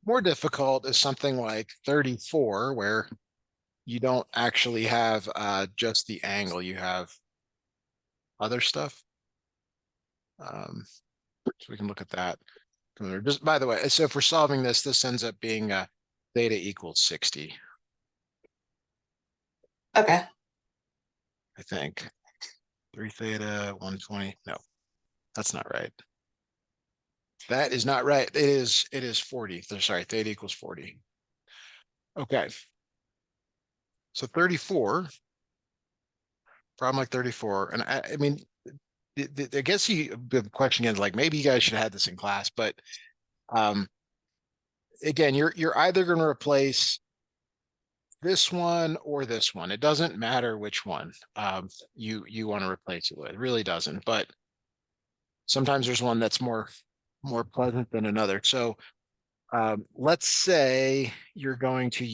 More difficult is something like 34, where you don't actually have just the angle, you have other stuff. So we can look at that. Just by the way, so if we're solving this, this ends up being theta equals 60, Okay. I think. 3 theta, 120. No, that's not right. That is not right. It is 40. Sorry, theta equals 40. Okay. So 34, problem like 34. And I mean, I guess the question is like, maybe you guys should have had this in class, but um, again, you're either going to replace this one or this one. It doesn't matter which one you want to replace it with. It really doesn't. But sometimes there's one that's more pleasant than another. So let's say you're going to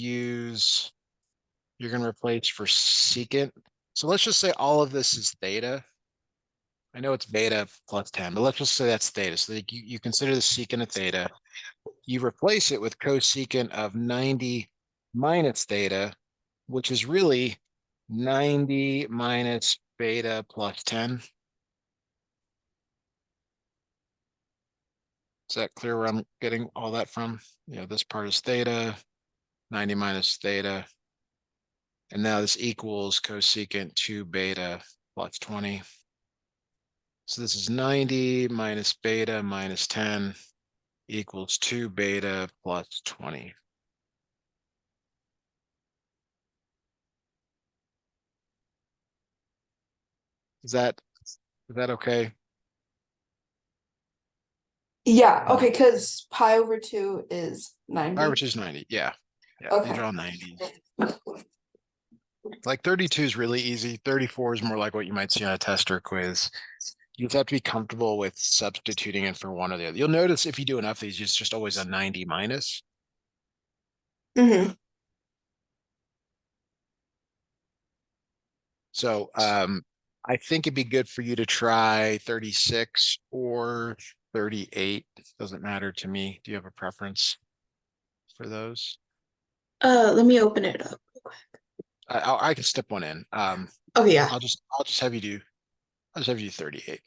replace for secant. So let's just say all of this is theta. I know it's beta plus 10, but let's just say that's theta. So you consider the secant of theta. You replace it with cosecant of 90 minus theta, which is really 90 minus beta plus 10. Is that clear where I'm getting all that from? This part is theta, 90 minus theta. And now this equals cosecant 2 beta plus 20. So this is 90 minus beta minus 10 equals 2 beta plus 20. Is that okay? Yeah, okay, because pi over 2 is Which 90. is 90. Yeah. Yeah. These Okay. are all 90s. Like 32 is really easy. 34 is more like what you might see on a test or quiz. You just have to be comfortable with substituting in for one or the other. You'll notice if you do enough of these, it's just always a 90 minus. Mm-hmm. So I think it'd be good for you to try 36 or 38. Doesn't matter to me. Do you have a preference for those? Let me open it up. I can step one in. Okay, yeah. I'll just have you do 38.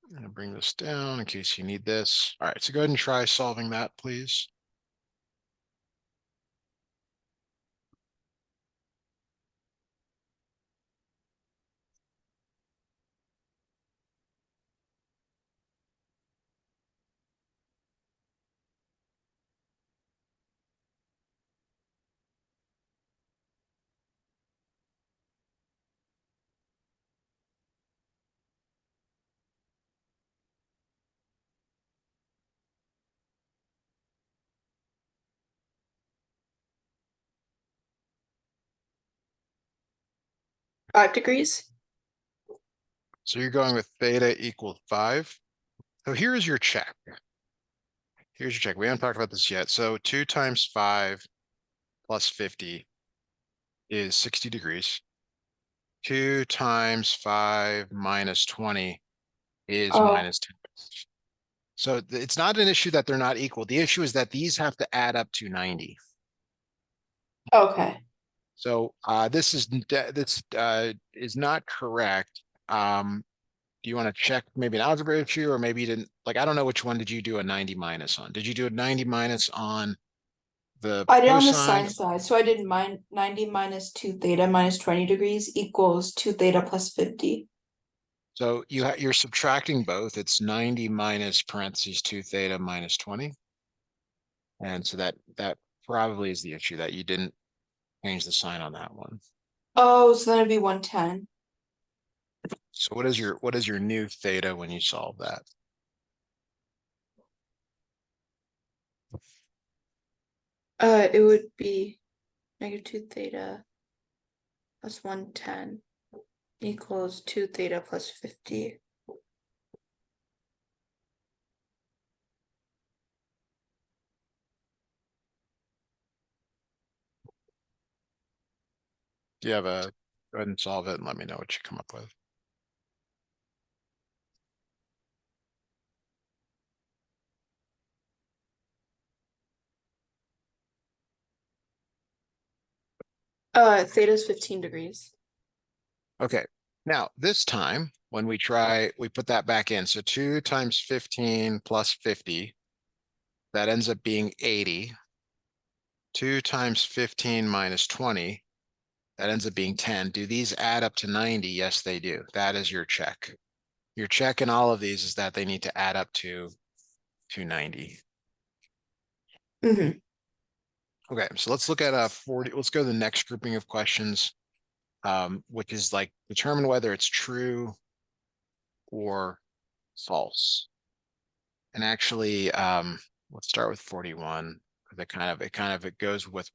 I'm gonna bring this down in case you need this. All right, so go ahead and try solving that, please. Five degrees. So you're going with theta equals 5. So here's your check. We haven't talked about this yet. So 2 times 5 plus 50 is 60 degrees. 2 times 5 minus 20 is Oh, minus 10. So it's not an issue that they're not equal. The issue is that these have to add up to 90. okay. So this is not correct. Do you want to check maybe an algebra issue, or maybe you didn't, like, I don't know which one did you do a 90 minus on? Did you do a 90 minus on the I did on the cosine? sine side, so I did 90 minus 2 theta minus 20 degrees equals 2 theta plus 50. So you're subtracting both. It's 90 minus parentheses 2 theta minus 20. And so that probably is the issue, that you didn't change the sign on that one. Oh, so then it'd be 110. So what is your new theta when you solve that? It would be negative 2 theta plus 110 equals 2 theta plus 50. Do you have a, go ahead and solve it and let me know what you come up with. Theta is 15 degrees. Okay, now this time when we put that back in. So 2 times 15 plus 50, that ends up being 80. 2 times 15 minus 20, that ends up being 10. Do these add up to 90? Yes, they do. That is your check. Your check in all of these is that they need to add up to 90. Mm-hmm. Okay, so let's look at 40. Let's go to the next grouping of questions, which is like determine whether it's true or false. And actually, let's start with 41. It goes with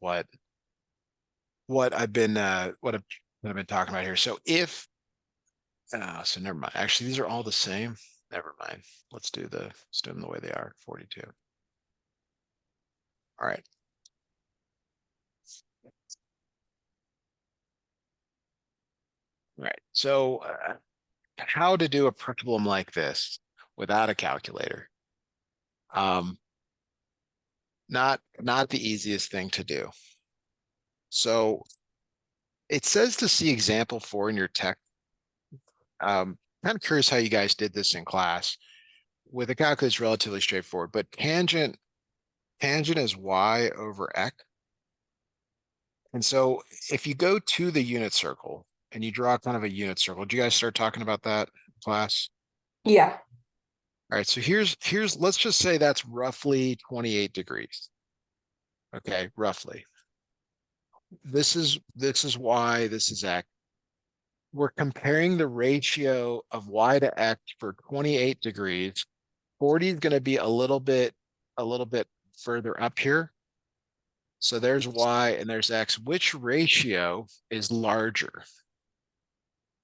what I've been talking about here. So if so never mind. Actually, these are all the same. Never mind. Let's do them the way they are. 42. All right. All right. So how to do a problem like this without a calculator? Not the easiest thing to do. So it says to see example 4 in your text. Kind of curious how you guys did this in class. With a calculator, it's relatively straightforward, but tangent is y over x. And so if you go to the unit circle and you draw kind of a unit circle, did you guys start talking about that in class? Yeah. All right, so here's let's just say that's roughly 28 degrees. Okay, roughly. This is y, this is x. We're comparing the ratio of y to x for 28 degrees. 40 is going to be a little bit further up here. So there's y and there's x. Which ratio is larger?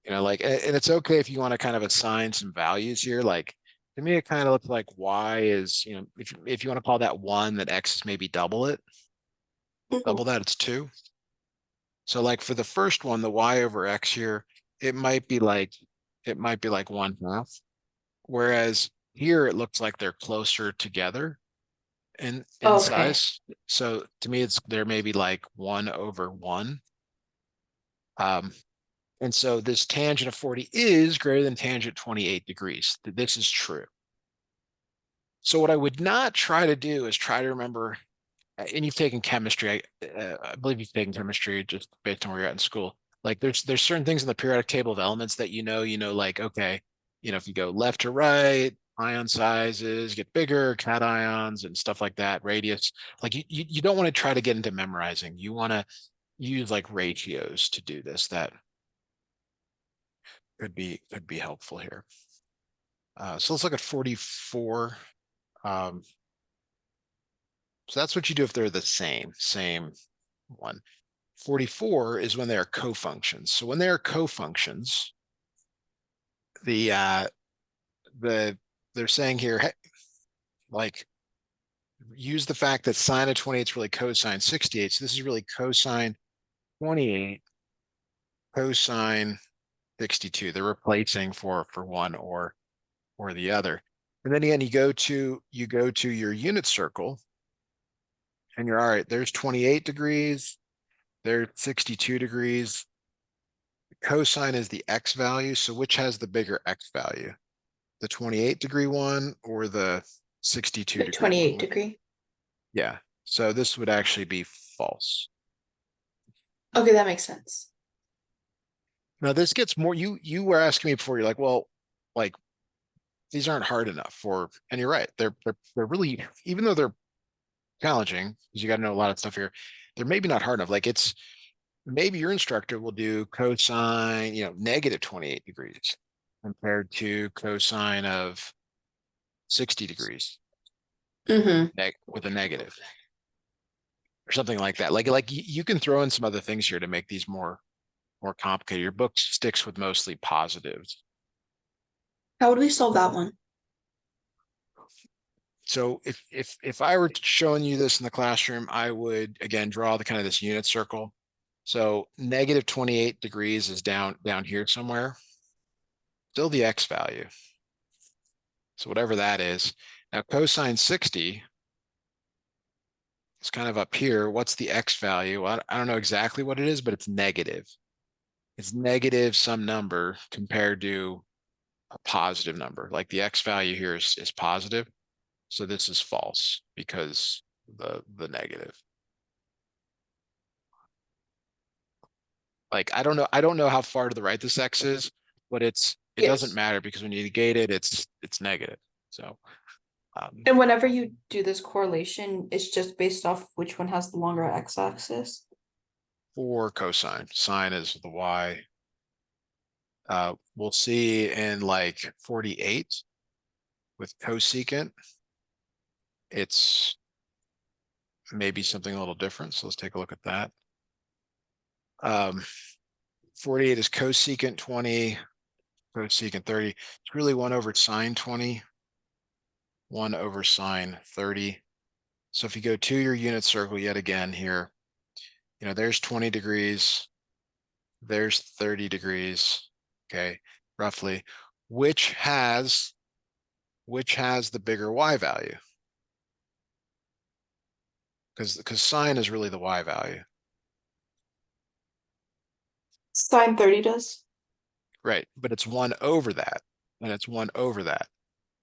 Like, and it's okay if you want to kind of assign some values here. Like, to me, it kind of looks like y is, if you want to call that 1, that x is maybe double it. Double Mm-hmm. that, it's 2. So like for the first one, the y over x here, it might be like 1/2. Whereas here, it looks like they're closer together in Okay. size. So to me, they're maybe like 1/1. Um, and so this tangent of 40 is greater than tangent 28 degrees. This is true. So what I would not try to do is try to remember, and you've taken chemistry. I believe you've taken chemistry just based on where you're at in school. Like there's certain things in the periodic table of elements that like, okay, if you go left to right, ion sizes get bigger, cations and stuff like that, radius. Like you don't want to try to get into memorizing. You want to use like ratios to do this. That could be helpful here. So let's look at 44. Um, so that's what you do if they're the same one. 44 is when they are cofunctions. So when they are cofunctions, the they're saying here, hey, like use the fact that sine of 28 is really cosine 68. So this is really cosine 28, cosine 62. They're replacing for one or the other. And then again, you go to your unit circle and you're all right, there's 28 degrees, there's 62 degrees. Cosine is the x value. So which has the bigger x value? The 28-degree one or the 62-degree 28 one? degree. Yeah. So this would actually be false. Okay, that makes sense. Now this gets more, you were asking me before, you're like, well, like these aren't hard enough for, and you're right. They're really, even though they're challenging, because you got to know a lot of stuff here, they're maybe not hard enough. Like it's maybe your instructor will do cosine, negative 28 degrees compared to cosine of 60 degrees Mm-hmm. with a negative or something like that. Like you can throw in some other things here to make these more complicated. Your book sticks with mostly positives. How would we solve that one? So if I were showing you this in the classroom, I would again draw the kind of this unit circle. So negative 28 degrees is down here somewhere. Still the x value. So whatever that is. Now cosine 60 It's kind of up here. What's the X value? I don't know exactly what it is, but it's negative. It's negative some number compared to a positive number. Like the X value here is positive. So this is false because the negative. Like I don't know how far to the right this X is, but it doesn't Yes. matter because when you negate it, it's negative. So And whenever you do this correlation, it's just based off which one has the longer x-axis. for cosine, sine is the Y. We'll see in like 48 with cosecant, it's maybe something a little different. So let's take a look at that. 48 is cosecant 20, cosecant 30. It's really 1 over sine 20, 1 over sine 30. So if you go to your unit circle yet again here, there's 20 degrees, there's 30 degrees, okay, roughly. Which has the bigger Y value? Because sine is really the Y value. Sine 30 does. Right, but it's 1 over that, and it's 1 over that.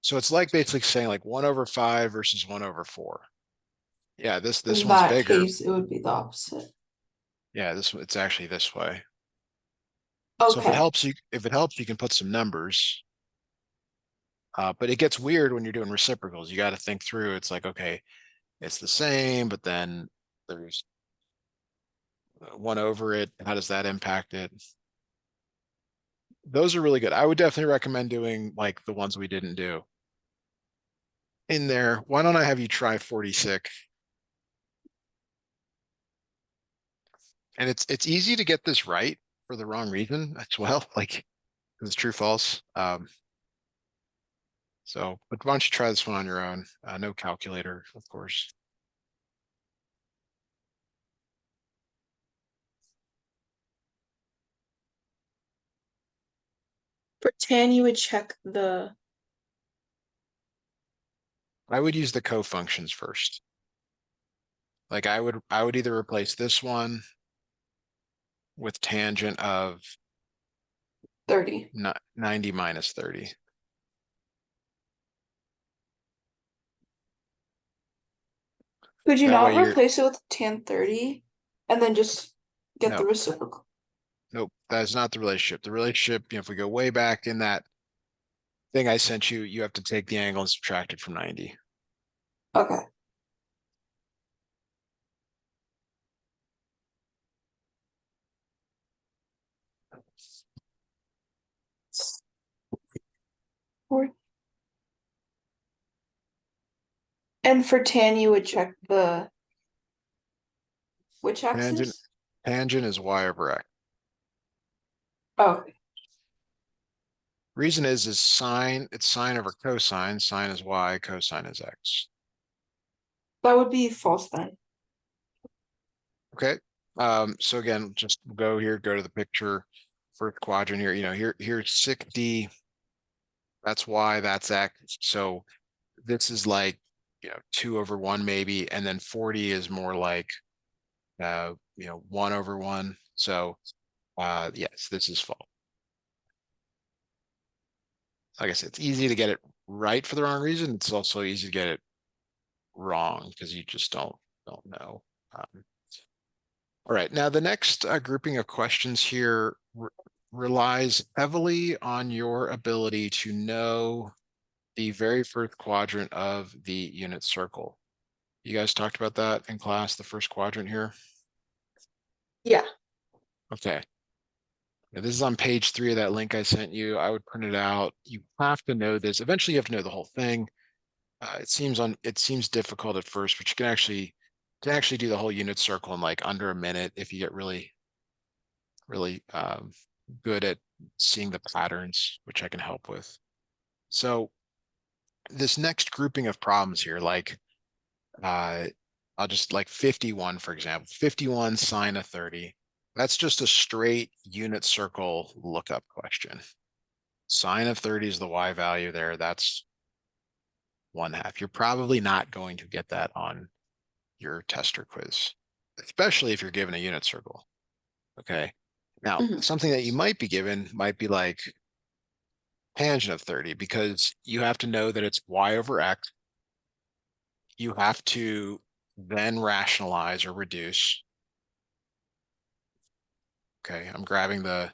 So it's like basically saying like 1 over 5 versus 1 over 4. Yeah, this In one's that bigger. case, it would be the opposite. Yeah, it's actually this way. So Okay. if it helps, you can put some numbers. But it gets weird when you're doing reciprocals. You got to think through. It's like, okay, it's the same, but then there's 1 over it. How does that impact it? Those are really good. I would definitely recommend doing like the ones we didn't do in there. Why don't I have you try 46? And it's easy to get this right for the wrong reason as well, like it's true false. So, but why don't you try this one on your own? No calculator, of course. For tan, you would check the. I would use the cofunctions first. Like I would either replace this one with tangent of 30. 90 minus 30. Could you That way not you're, replace it with tan 30 and then just get the no, reciprocal? nope, that's not the relationship. The relationship, if we go way back in that thing I sent you, you have to take the angle and subtract it from 90. Okay. And for tan, you would check the which Tangent, axis? tangent is y over x. Oh, Reason is sine, it's sine over cosine. Sine is y, cosine is x. that would be false then. Okay. So again, just go here, go to the picture, first quadrant here, here's 6D, that's y, that's x. So this is like, 2 over 1 maybe, and then 40 is more like, 1 over 1. So, yes, this is false. Like I said, it's easy to get it right for the wrong reason. It's also easy to get it wrong because you just don't know. All right, now the next grouping of questions here relies heavily on your ability to know the very first quadrant of the unit circle. You guys talked about that in class, the first quadrant here? Yeah. Okay. Now, this is on page 3 of that link I sent you. I would print it out. You have to know this. Eventually, you have to know the whole thing. It seems difficult at first, but you can actually do the whole unit circle in like under a minute if you get really good at seeing the patterns, which I can help with. So this next grouping of problems here, like I'll just like 51, for example, 51 sine of 30. That's just a straight unit circle lookup question. Sine of 30 is the y value there. That's 1/2. You're probably not going to get that on your test or quiz, especially if you're given a unit circle. Okay. Now, Mhm. something that you might be given might be like tangent of 30, because you have to know that it's y over x. You have to then rationalize or reduce. Okay, I'm grabbing the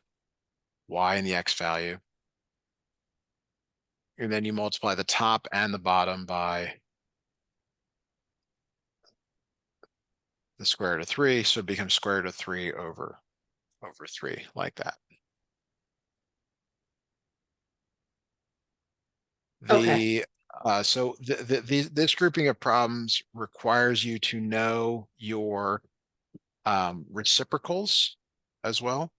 y and the x value. And then you multiply the top and the bottom by the square root of 3. So it becomes square root of 3 over 3, like that. Okay. This grouping of problems requires you to know your reciprocals as well,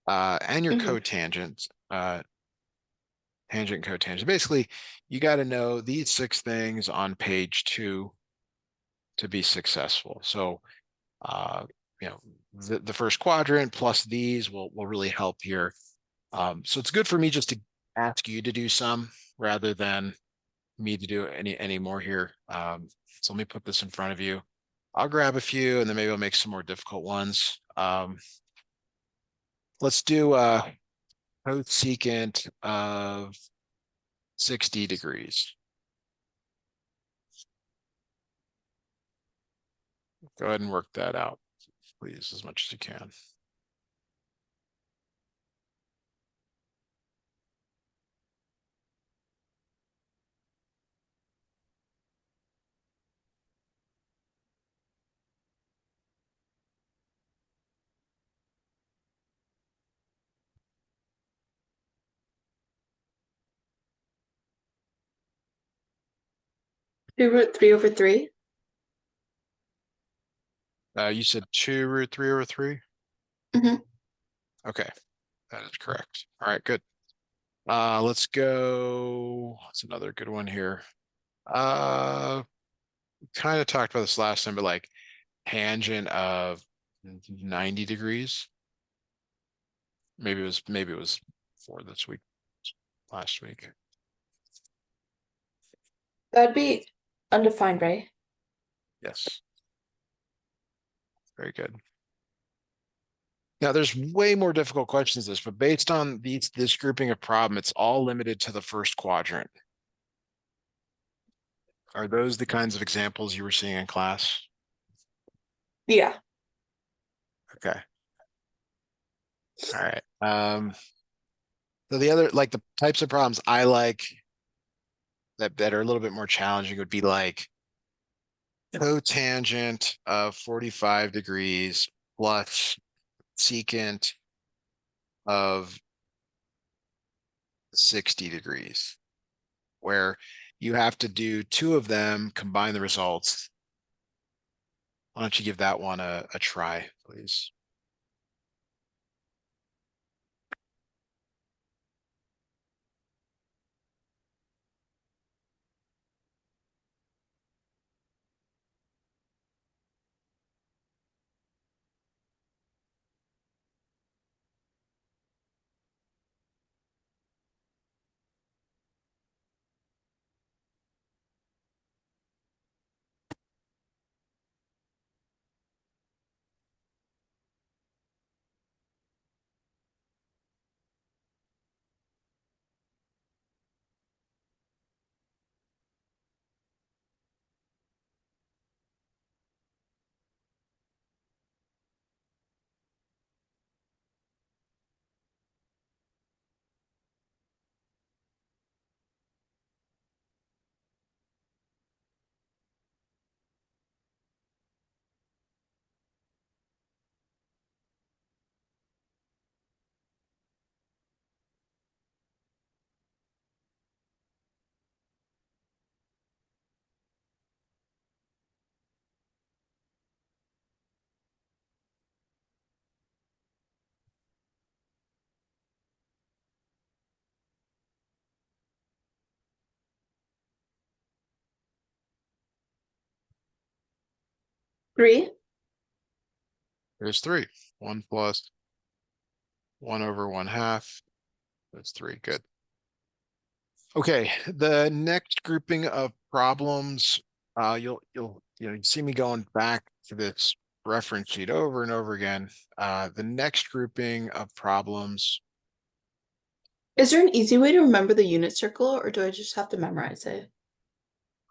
and your Mhm. cotangents, tangent, cotangent. Basically, you got to know these 6 things on page 2 to be successful. So, uh, you know, the first quadrant plus these will really help here. So it's good for me just to ask you to do some rather than me to do any more here. So let me put this in front of you. I'll grab a few and then maybe I'll make some more difficult ones. Let's do cosecant of 60 degrees. Go ahead and work that out, please, as much as you can. Two root 3/3. You said 2 root 3 over 3? Mhm. Okay, that is correct. All right, good. Let's go. What's another good one here? Kind of talked about this last time, but like tangent of 90 degrees. Maybe it was for this week, last week. That'd be undefined, right? Yes. Very good. Now there's way more difficult questions this, but based on this grouping of problem, it's all limited to the first quadrant. Are those the kinds of examples you were seeing in class? Yeah. Okay. All right. So the other, like the types of problems I like that are a little bit more challenging would be like cotangent of 45 degrees plus secant of 60 degrees, where you have to do 2 of them, combine the results. Why don't you give that one a try, please? Three. There's 3. 1 plus 1 over 1/2. That's 3. Good. Okay, the next grouping of problems You see me going back to this reference sheet over and over again. The next grouping of problems. Is there an easy way to remember the unit circle, or do I just have to memorize it?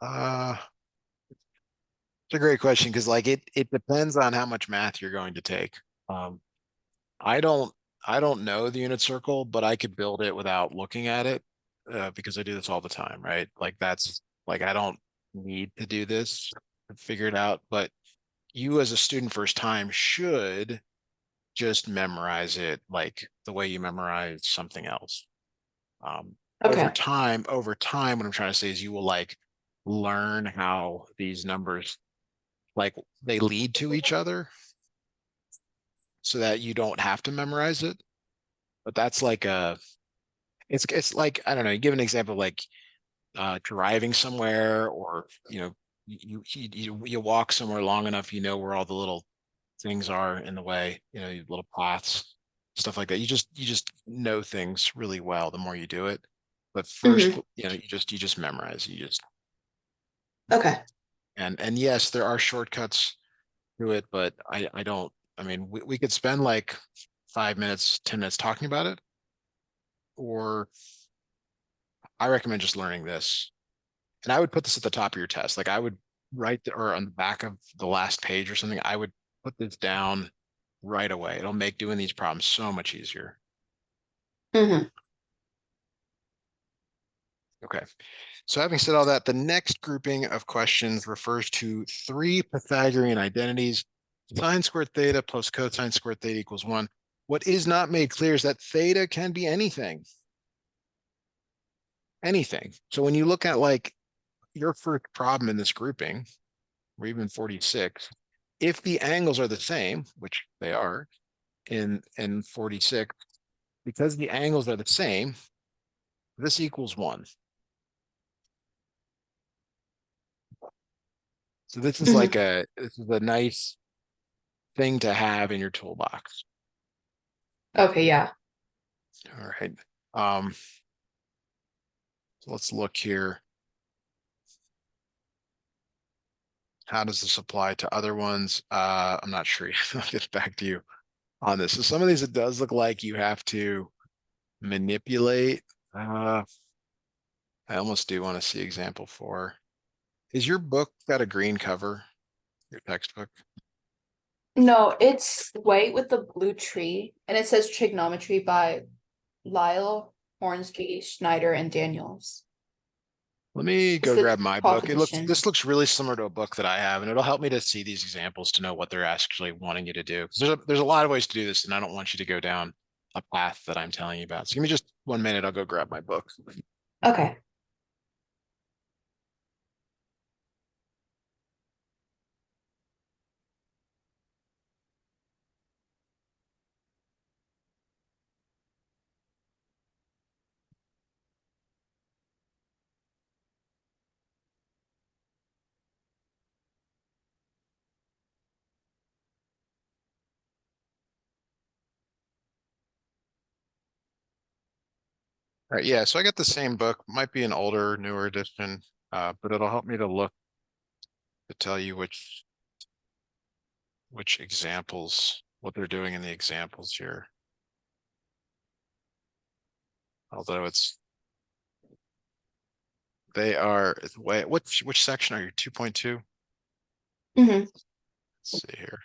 Uh, it's a great question because like it depends on how much math you're going to take. Um, I don't I don't know the unit circle, but I could build it without looking at it because I do this all the time, right? Like that's like I don't need to do this to figure it out, but you as a student first time should just memorize it like the way you memorize something else. Okay. Over time, what I'm trying to say is you will like learn how these numbers like they lead to each other so that you don't have to memorize it. But that's like a it's like I don't know, give an example like driving somewhere or you walk somewhere long enough, you know where all the little things are in the way, little paths, stuff like that. You just know things really well the more you do it. But first, Hmm. you just memorize. You just Okay. and yes, there are shortcuts to it, but I don't. I mean, we could spend like 5 minutes, 10 minutes talking about it, or I recommend just learning this. And I would put this at the top of your test. Like I would write or on the back of the last page or something. I would put this down right away. It'll make doing these problems so much easier. Hmm. Okay. So having said all that, the next grouping of questions refers to three Pythagorean identities. Sine squared theta plus cosine squared theta equals 1. What is not made clear is that theta can be anything. Anything. So when you look at like your first problem in this grouping, or even 46, if the angles are the same, which they are in 46, because the angles are the same, this equals 1. So Hmm. this is a nice thing to have in your toolbox. Okay, yeah. All right. Um, so let's look here. How does this apply to other ones? I'm not sure. I'll get back to you on this. So some of these, it does look like you have to manipulate. Uh, I almost do want to see example 4. Is your book got a green cover? Your textbook? No, it's white with the blue tree, and it says Trigonometry by Lyle, Hornsby, Schneider, and Daniels. Let me It's go the grab my top book. edition. This looks really similar to a book that I have, and it'll help me to see these examples to know what they're actually wanting you to do. Because there's a lot of ways to do this, and I don't want you to go down a path that I'm telling you about. So give me just 1 minute. I'll go grab my book. Okay. All right, yeah. So I got the same book. Might be an older, newer edition, but it'll help me to look to tell you which examples, what they're doing in the examples here. Although they are way. Which section are you? 2.2. Hmm. Let's see here.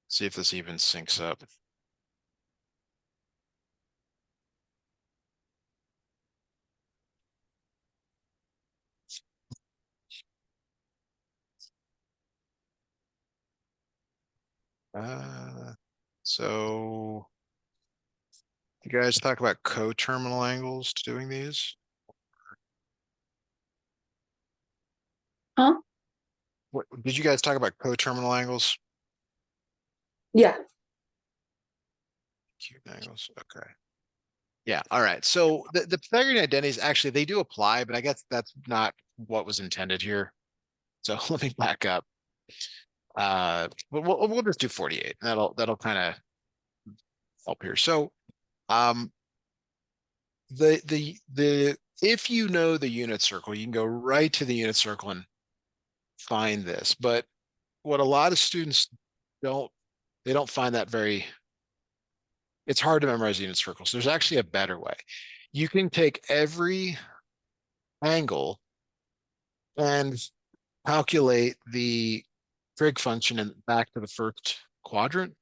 See if this even syncs up. Uh, so you guys talk about coterminal angles to doing these? Huh? What did you guys talk about coterminal angles? Yeah. Acute angles. Okay. Yeah. All right. So the Pythagorean identities actually they do apply, but I guess that's not what was intended here. So let me back up. We'll just do 48. That'll kind of help here. So um the if you know the unit circle, you can go right to the unit circle and find this, but what a lot of students don't, they don't find that very, it's hard to memorize unit circles. There's actually a better way. You can take every angle and calculate the trig function and back to the first quadrant.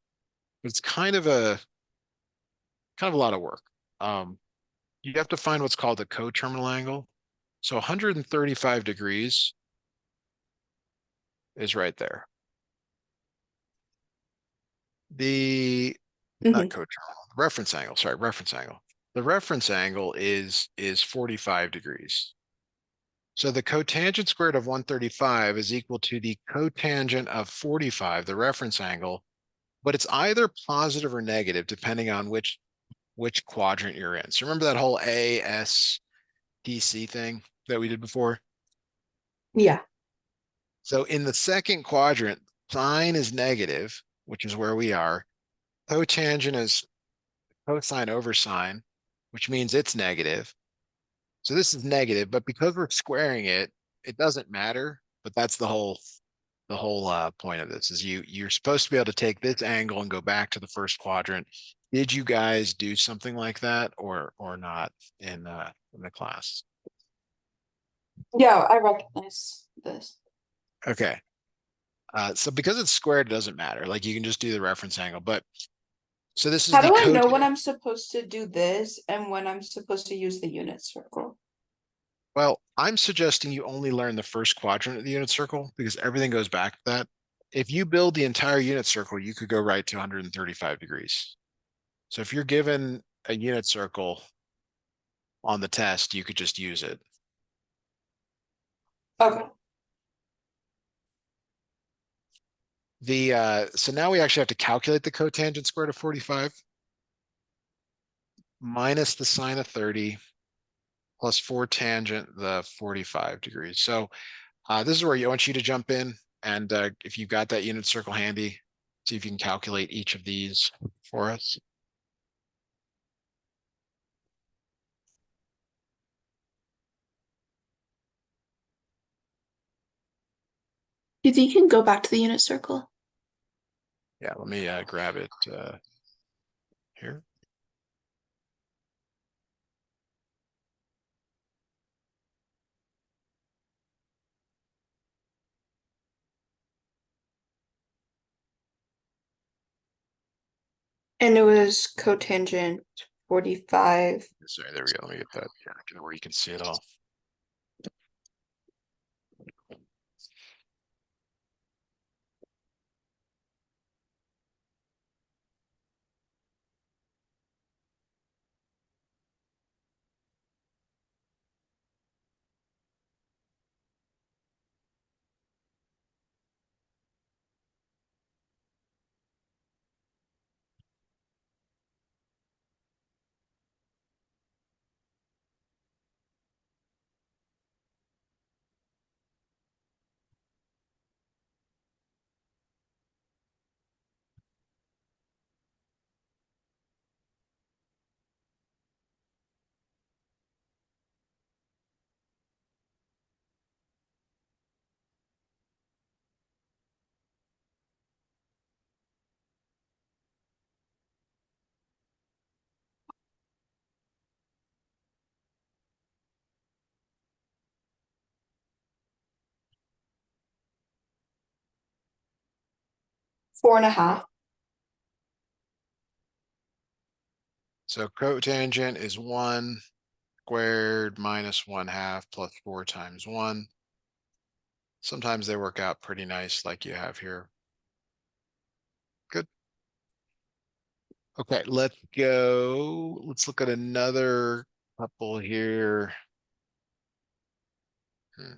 It's kind of a lot of work. Um, you have to find what's called the coterminal angle. So 135 degrees is right there. The not Mhm. coterminal, reference angle, sorry, reference angle. The reference angle is 45 degrees. So the cotangent squared of 135 is equal to the cotangent of 45, the reference angle, but it's either positive or negative depending on which quadrant you're in. So remember that whole A, S, D, C thing that we did before? Yeah. So in the second quadrant, sine is negative, which is where we are. Cotangent is cosine over sine, which means it's negative. So this is negative, but because we're squaring it, it doesn't matter. But that's the whole point of this is you're supposed to be able to take this angle and go back to the first quadrant. Did you guys do something like that or not in the class? Yeah, I recognize this. Okay. So because it's squared, it doesn't matter. Like you can just do the reference angle. But so this is How the do I cot. know when I'm supposed to do this and when I'm supposed to use the unit circle? Well, I'm suggesting you only learn the first quadrant of the unit circle because everything goes back to that. If you build the entire unit circle, you could go right to 135 degrees. So if you're given a unit circle on the test, you could just use it. Okay. So now we actually have to calculate the cotangent squared of 45 minus the sine of 30 plus 4 tangent the 45 degrees. So this is where I want you to jump in. And if you've got that unit circle handy, see if you can calculate each of these for us. You think you can go back to the unit circle? Yeah, let me grab it here. And it was cotangent 45. Sorry, there we go. Let me get that here where you can see it all. Four and a half. So cotangent is 1 squared minus 1/2 plus 4 times 1. Sometimes they work out pretty nice like you have here. Good. Okay, let's go. Let's look at another couple here. Hmm.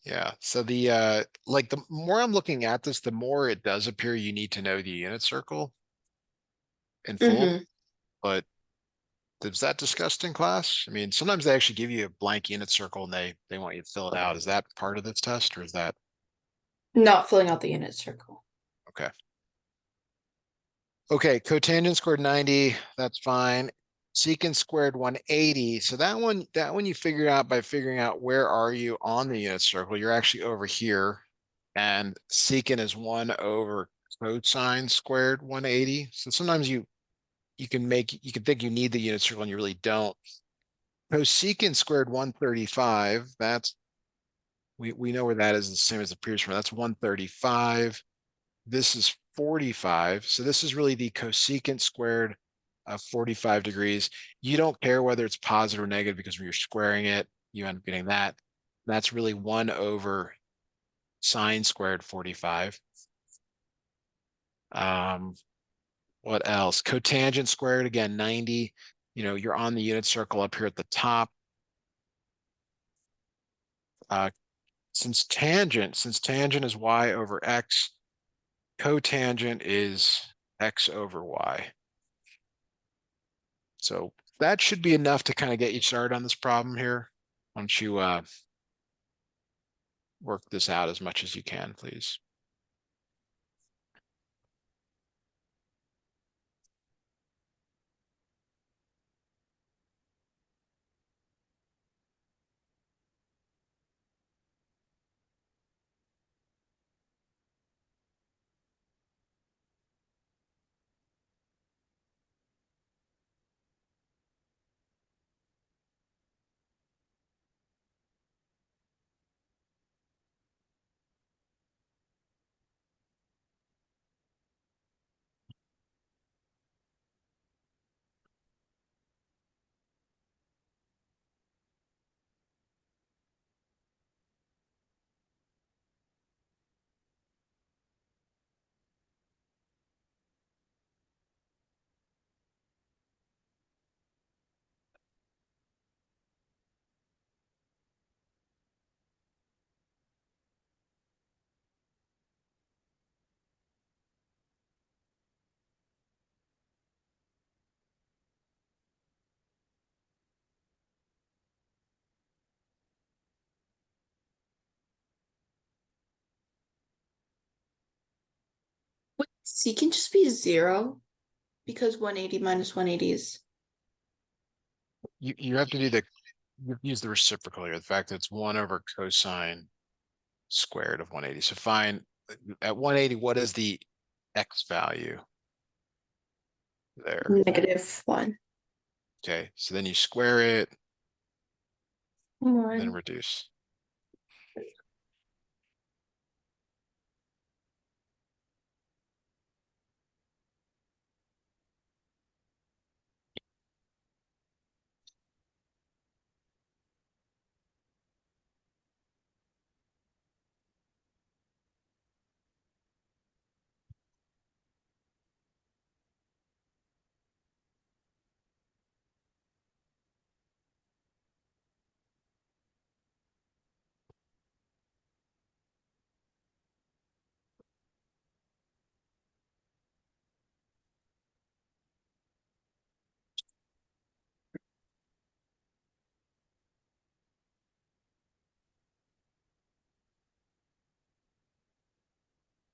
Yeah, so like the more I'm looking at this, the more it does appear you need to know the unit circle in full. Mm-hmm. But is that discussed in class? I mean, sometimes they actually give you a blank unit circle and they want you to fill it out. Is that part of this test or is that Not filling out the unit circle. okay? Okay, cotangent squared 90, that's fine. secant squared 180. So that one you figure out by figuring out where are you on the unit circle. You're actually over here. And secant is 1 over cosine squared 180. So sometimes you can think you need the unit circle and you really don't. Cosecant squared 135, that's we know where that is the same as the previous one. That's 135. This is 45. So this is really the cosecant squared of 45 degrees. You don't care whether it's positive or negative because when you're squaring it, you end up getting that. That's really 1 over sine squared 45. What else? Cotangent squared, again, 90. You're on the unit circle up here at the top. Uh, since tangent is y over x, cotangent is x over y. So that should be enough to kind of get you started on this problem here. Why don't you work this out as much as you can, please. Wait, C can just be 0 because 180 minus 180 is. You have to do you use the reciprocal here. The fact that it's 1 over cosine squared of 180. So fine, at 180, what is the x value there? -1. Okay, so then you square it, then 1. reduce.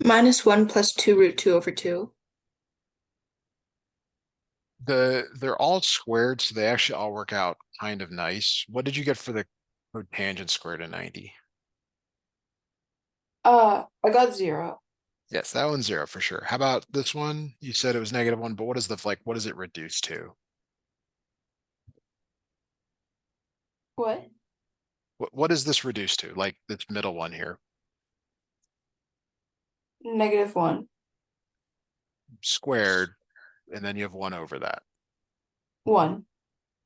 -1 plus 2 root 2 over 2. They're all squared, so they actually all work out kind of nice. What did you get for the cotangent squared of 90? I got 0. Yes, that one's 0 for sure. How about this one? You said it was -1, but what is what does it reduce to? What? What is this reduced to? Like this middle one here, -1. squared, and then you have 1 over that. 1.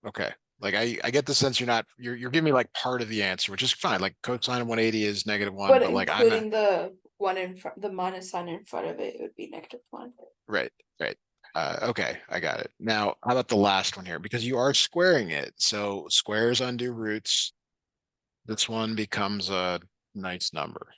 Okay. Like I get the sense you're giving me like part of the answer, which is fine. Like cosine of 180 is -1, But but like I'm including the 1 in front, the minus sign in front of it would be -1. right, right. Okay, I got it. Now, how about the last one here? Because you are squaring it. So squares undo roots. This one becomes a nice number.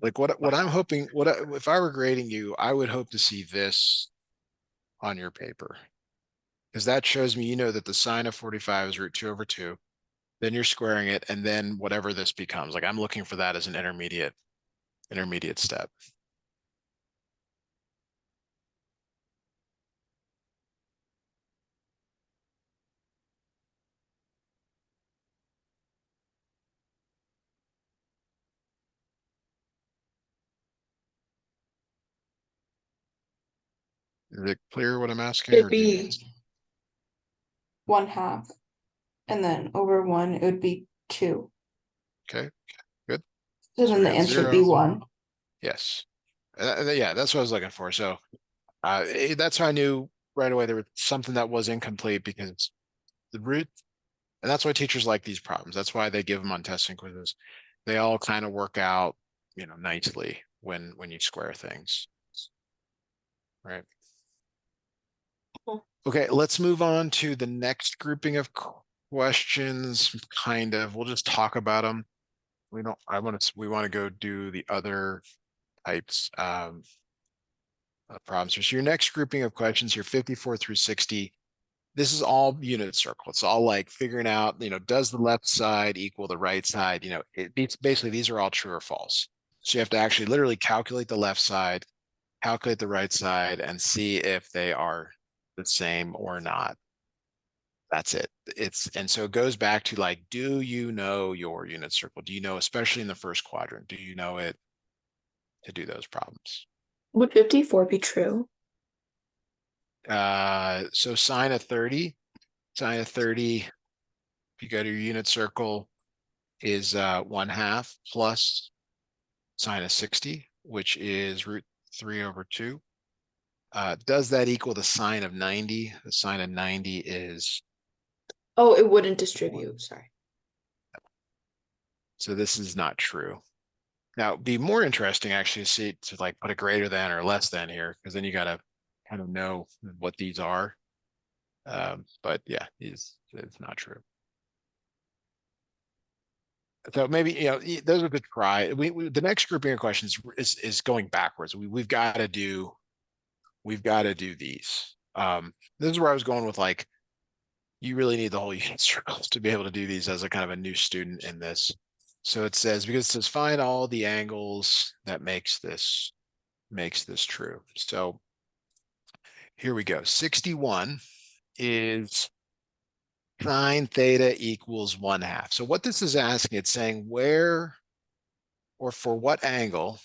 Like what I'm hoping, if I were grading you, I would hope to see this on your paper. Because that shows me you know that the sine of 45 is root 2 over 2. then you're squaring it, and then whatever this becomes. Like I'm looking for that as an intermediate step. Is it clear what I'm asking, It'd or do you need? be 1/2, and then over 1, it would be 2. Okay, good. So So then we the got answer would be 0. 1. Yes. Yeah, that's what I was looking for. So that's how I knew right away there was something that was incomplete, because the root, and that's why teachers like these problems. That's why they give them on testing quizzes. They all kind of work out, nicely when you square things, right? Cool. Okay, let's move on to the next grouping of questions. Kind of, we'll just talk about them. We want to go do the other types of problems. So your next grouping of questions here, 54 through 60. This is all unit circle. It's all like figuring out, does the left side equal the right side? It's basically, these are all true or false. So you have to actually literally calculate the left side, calculate the right side, and see if they are the same or not. That's it. And so it goes back to like, do you know your unit circle? Do you know, especially in the first quadrant, do you know it to do those problems? Would 54 be true? So sine of 30, if you go to your unit circle, is 1/2 plus sine of 60, which is √3/2. Does that equal the sine of 90? The sine of 90 is, Oh, it wouldn't distribute. Sorry. so this is not true. Now, it'd be more interesting actually to like put a greater than or less than here, because then you got to kind of know what these are. But yeah, it's not true. So maybe, those are good try. The next grouping of questions is going backwards. We've got to do these. This is where I was going with, like, you really need the whole unit circles to be able to do these as a kind of a new student in this. So it says, because it says find all the angles that makes this true. So here we go. 61 is sine theta equals 1/2. So what this is asking, it's saying where, or for what angle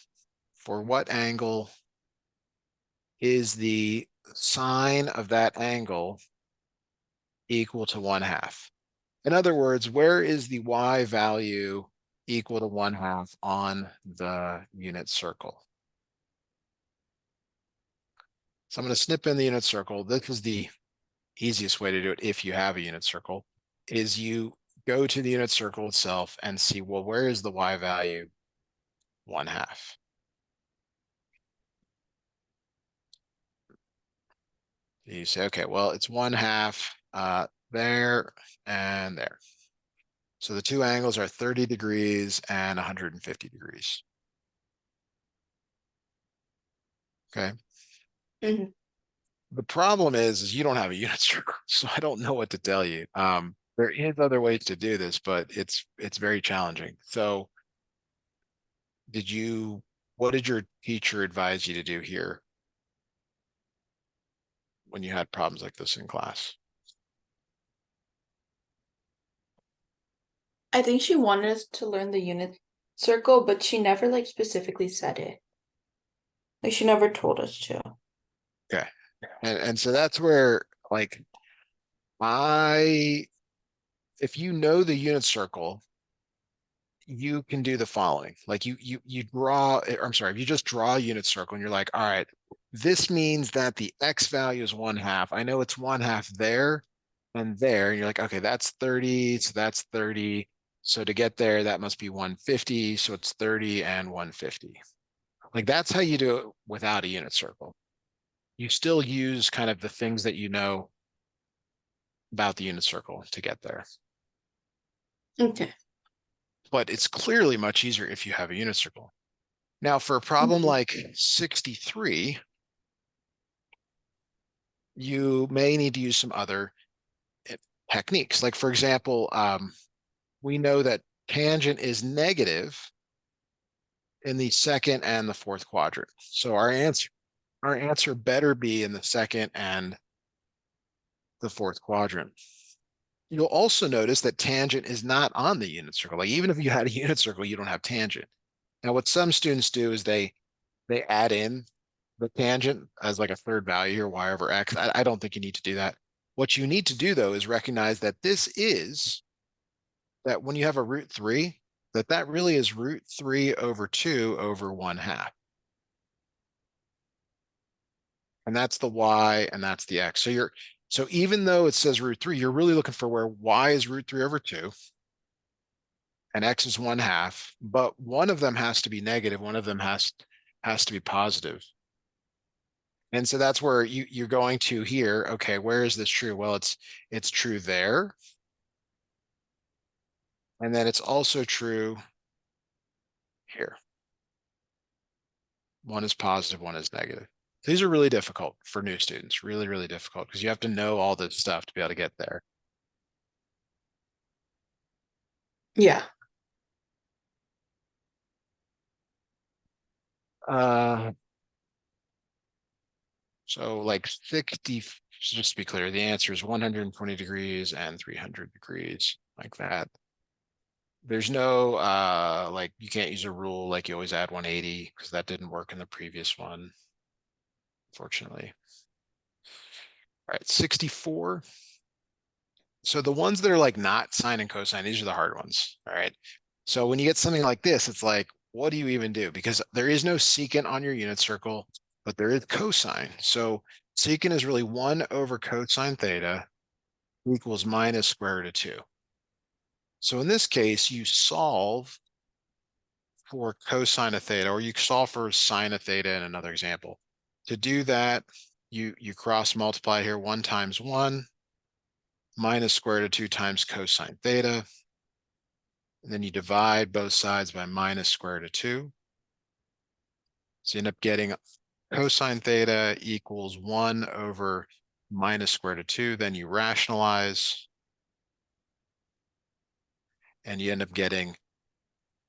is the sine of that angle equal to 1/2? In other words, where is the y value equal to 1/2 on the unit circle? So I'm going to snip in the unit circle. This is the easiest way to do it if you have a unit circle, is you go to the unit circle itself and see, well, where is the y value 1/2? You say, okay, well, it's 1/2 there and there. So the two angles are 30 degrees and 150 degrees. Okay. Mhm. The problem is you don't have a unit circle, so I don't know what to tell you. There is other ways to do this, but it's very challenging. So what did your teacher advise you to do here when you had problems like this in class? I think she wanted us to learn the unit circle, but she never like specifically said it. Like she never told us to. Okay. And so that's where, like, I if you know the unit circle, you can do the following. Like you draw, or I'm sorry, if you just draw a unit circle and you're like, all right, this means that the x value is 1/2. I know it's 1/2 there and there. And you're like, okay, that's 30. So that's 30. So to get there, that must be 150. So it's 30 and 150. Like that's how you do it without a unit circle. You still use kind of the things that you know about the unit circle to get there. Okay. But it's clearly much easier if you have a unit circle. Now, for a problem Mhm. like 63, you may need to use some other techniques. Like, for example, we know that tangent is negative in the second and the fourth quadrant. So our answer better be in the second and the fourth quadrant. You'll also notice that tangent is not on the unit circle. Like even if you had a unit circle, you don't have tangent. Now, what some students do is they add in the tangent as like a third value here, y over x. I don't think you need to do that. What you need to do though is recognize that this is that when you have a root 3, that really is root 3 over 2 over 1/2. And that's the y and that's the x. So even though it says root 3, you're really looking for where y is root 3 over 2 and x is 1/2, but one of them has to be negative, one of them has to be positive. And so that's where you're going to here, okay, where is this true? Well, it's true there. And then it's also true here. One is positive, one is negative. These are really difficult for new students, really, really difficult because you have to know all this stuff to be able to get there. Yeah. Uh, so like 60, just to be clear, the answer is 120 degrees and 300 degrees, like that. There's no, like you can't use a rule like you always add 180 because that didn't work in the previous one, unfortunately. All right, 64. So the ones that are like not sine and cosine, these are the hard ones. All right. So when you get something like this, it's like, what do you even do? Because there is no secant on your unit circle, but there is cosine. So secant is really 1 over cosine theta equals minus square root of 2. So in this case, you solve for cosine of theta, or you solve for sine of theta in another example. To do that, you cross multiply here, 1 times 1 minus square root of 2 times cosine theta. And then you divide both sides by minus square root of 2. So you end up getting cosine theta equals 1 over minus square root of 2. Then you rationalize, and you end up getting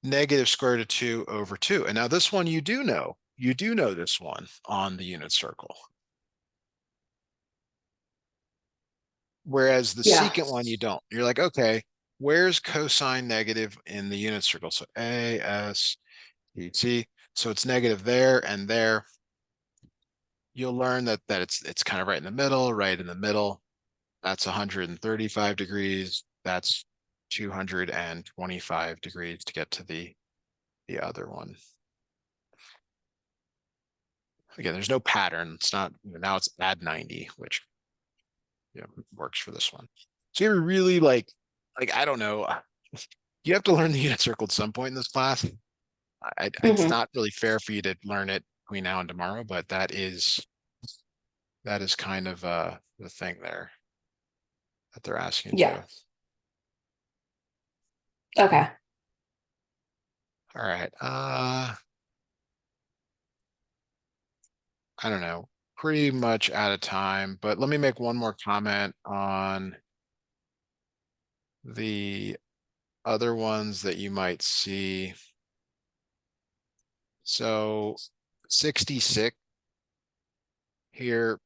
negative square root of 2 over 2. And now this one you do know. You do know this one on the unit circle. Whereas the Yeah. secant one, you don't. You're like, okay, where's cosine negative in the unit circle? So A, S, E, T. So it's negative there and there. You'll learn that it's kind of right in the middle, right in the middle. That's 135 degrees. That's 225 degrees to get to the other one. Again, there's no pattern. It's not, now it's add 90, which works for this one. So you're really like, I don't know. You have to learn the unit circle at some point in this class. It's Hmm. not really fair for you to learn it between now and tomorrow, but that is kind of the thing there that they're asking you to Yeah. do. Okay. All right. I don't know, pretty much out of time, but let me make one more comment on the other ones that you might see. So 66 here,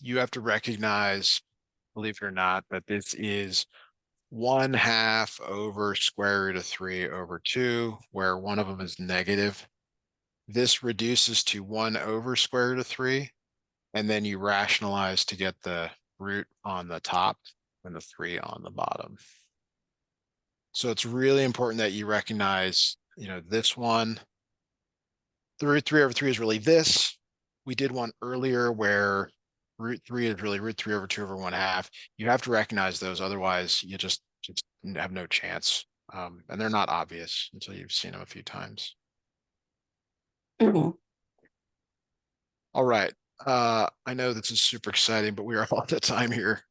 you have to recognize, believe it or not, that this is 1/2 over square root of 3 over 2, where one of them is negative. This reduces to 1 over square root of 3, and then you rationalize to get the root on the top and the 3 on the bottom. So it's really important that you recognize, this one, the root 3 over 3 is really this. We did one earlier where root 3 is really root 3 over 2 over 1/2. You have to recognize those, otherwise you just have no chance. And they're not obvious until you've seen them a few times. Hmm. All right. I know this is super exciting, but we are all out of time here.